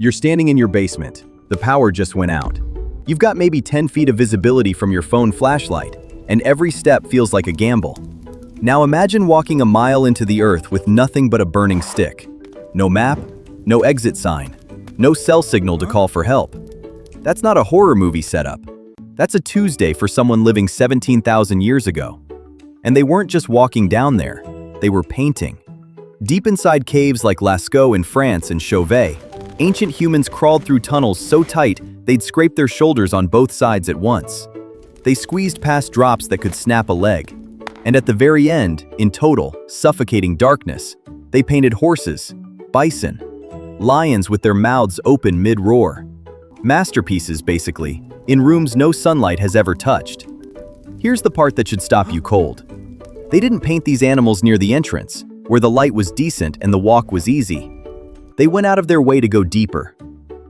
You're standing in your basement. The power just went out. You've got maybe 10 feet of visibility from your phone flashlight, and every step feels like a gamble. Now imagine walking a mile into the earth with nothing but a burning stick. No map, no exit sign, no cell signal to call for help. That's not a horror movie setup. That's a Tuesday for someone living 17,000 years ago. And they weren't just walking down there, they were painting. Deep inside caves like Lascaux in France and Chauvet, ancient humans crawled through tunnels so tight they'd scrape their shoulders on both sides at once. They squeezed past drops that could snap a leg. And at the very end, in total, suffocating darkness, they painted horses, bison, lions with their mouths open mid-roar. Masterpieces, basically, in rooms no sunlight has ever touched. Here's the part that should stop you cold. They didn't paint these animals near the entrance, where the light was decent and the walk was easy. They went out of their way to go deeper.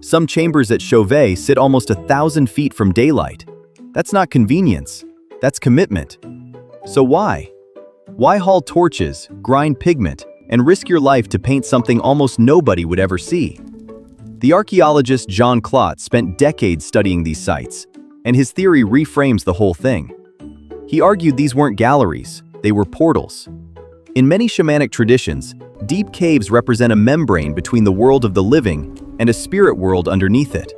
Some chambers at Chauvet sit almost 1,000 feet from daylight. That's not convenience, that's commitment. So why? Why haul torches, grind pigment, and risk your life to paint something almost nobody would ever see? The archaeologist Jean Clottes spent decades studying these sites, and his theory reframes the whole thing. He argued these weren't galleries, they were portals. In many shamanic traditions, deep caves represent a membrane between the world of the living and a spirit world underneath it.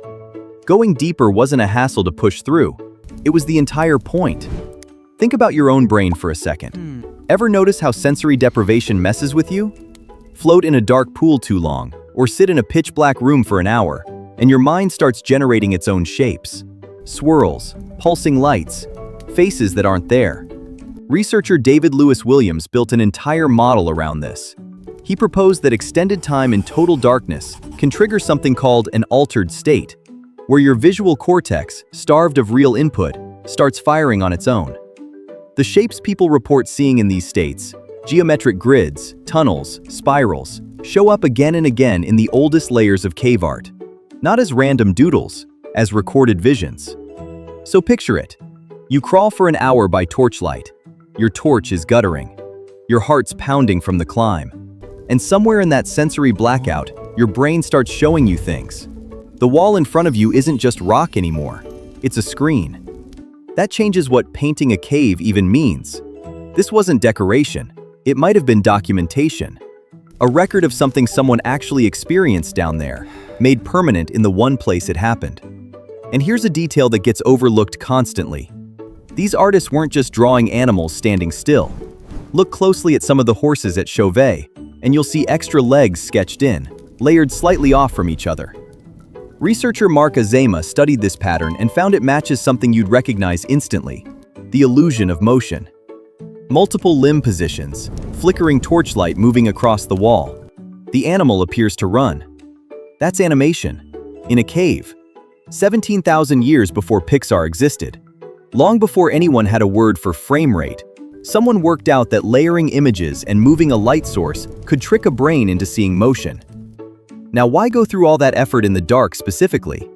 Going deeper wasn't a hassle to push through, it was the entire point. Think about your own brain for a second. Ever notice how sensory deprivation messes with you? Float in a dark pool too long, or sit in a pitch-black room for an hour, and your mind starts generating its own shapes. Swirls, pulsing lights, faces that aren't there. Researcher David Lewis Williams built an entire model around this. He proposed that extended time in total darkness can trigger something called an altered state, where your visual cortex, starved of real input, starts firing on its own. The shapes people report seeing in these states, geometric grids, tunnels, spirals, show up again and again in the oldest layers of cave art. Not as random doodles, as recorded visions. So picture it. You crawl for an hour by torchlight. Your torch is guttering. Your heart's pounding from the climb. And somewhere in that sensory blackout, your brain starts showing you things. The wall in front of you isn't just rock anymore. It's a screen. That changes what painting a cave even means. This wasn't decoration. It might have been documentation. A record of something someone actually experienced down there, made permanent in the one place it happened. And here's a detail that gets overlooked constantly. These artists weren't just drawing animals standing still. Look closely at some of the horses at Chauvet, and you'll see extra legs sketched in, layered slightly off from each other. Researcher Marc Azema studied this pattern and found it matches something you'd recognize instantly: the illusion of motion. Multiple limb positions, flickering torchlight moving across the wall. The animal appears to run. That's animation. In a cave. 17,000 years before Pixar existed. Long before anyone had a word for frame rate, someone worked out that layering images and moving a light source could trick a brain into seeing motion. Now, why go through all that effort in the dark specifically?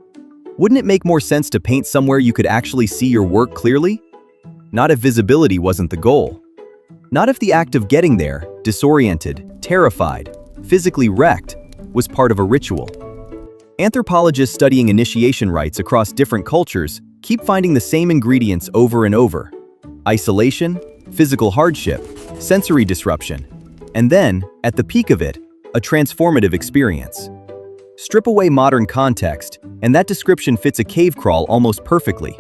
Wouldn't it make more sense to paint somewhere you could actually see your work clearly? Not if visibility wasn't the goal. Not if the act of getting there, disoriented, terrified, physically wrecked, was part of a ritual. Anthropologists studying initiation rites across different cultures keep finding the same ingredients over and over: isolation, physical hardship, sensory disruption, and then, at the peak of it, a transformative experience. Strip away modern context, and that description fits a cave crawl almost perfectly.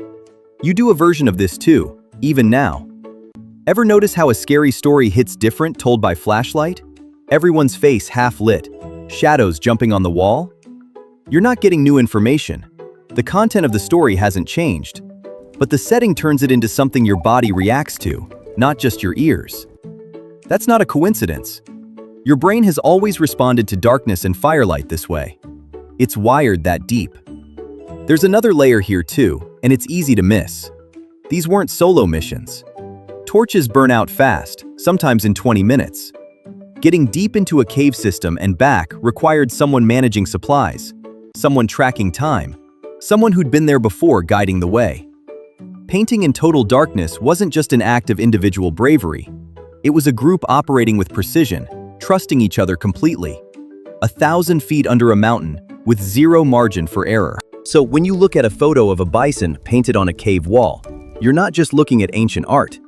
You do a version of this too, even now. Ever notice how a scary story hits different told by flashlight? Everyone's face half lit, shadows jumping on the wall? You're not getting new information. The content of the story hasn't changed, but the setting turns it into something your body reacts to, not just your ears. That's not a coincidence. Your brain has always responded to darkness and firelight this way. It's wired that deep. There's another layer here too, and it's easy to miss. These weren't solo missions. Torches burn out fast, sometimes in 20 minutes. Getting deep into a cave system and back required someone managing supplies, someone tracking time, someone who'd been there before guiding the way. Painting in total darkness wasn't just an act of individual bravery. It was a group operating with precision, trusting each other completely. 1,000 feet under a mountain, with zero margin for error. So when you look at a photo of a bison painted on a cave wall, you're not just looking at ancient art.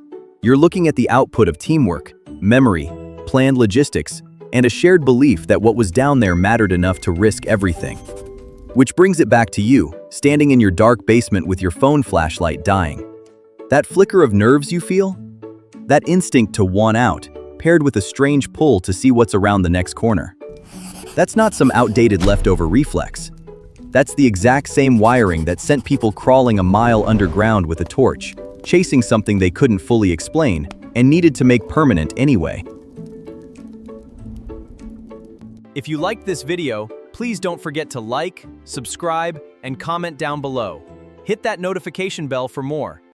You're looking at the output of teamwork, memory, planned logistics, and a shared belief that what was down there mattered enough to risk everything. Which brings it back to you, standing in your dark basement with your phone flashlight dying. That flicker of nerves you feel? That instinct to want out, paired with a strange pull to see what's around the next corner. That's not some outdated leftover reflex. That's the exact same wiring that sent people crawling a mile underground with a torch, chasing something they couldn't fully explain and needed to make permanent anyway. If you liked this video, please don't forget to like, subscribe, and comment down below. Hit that notification bell for more.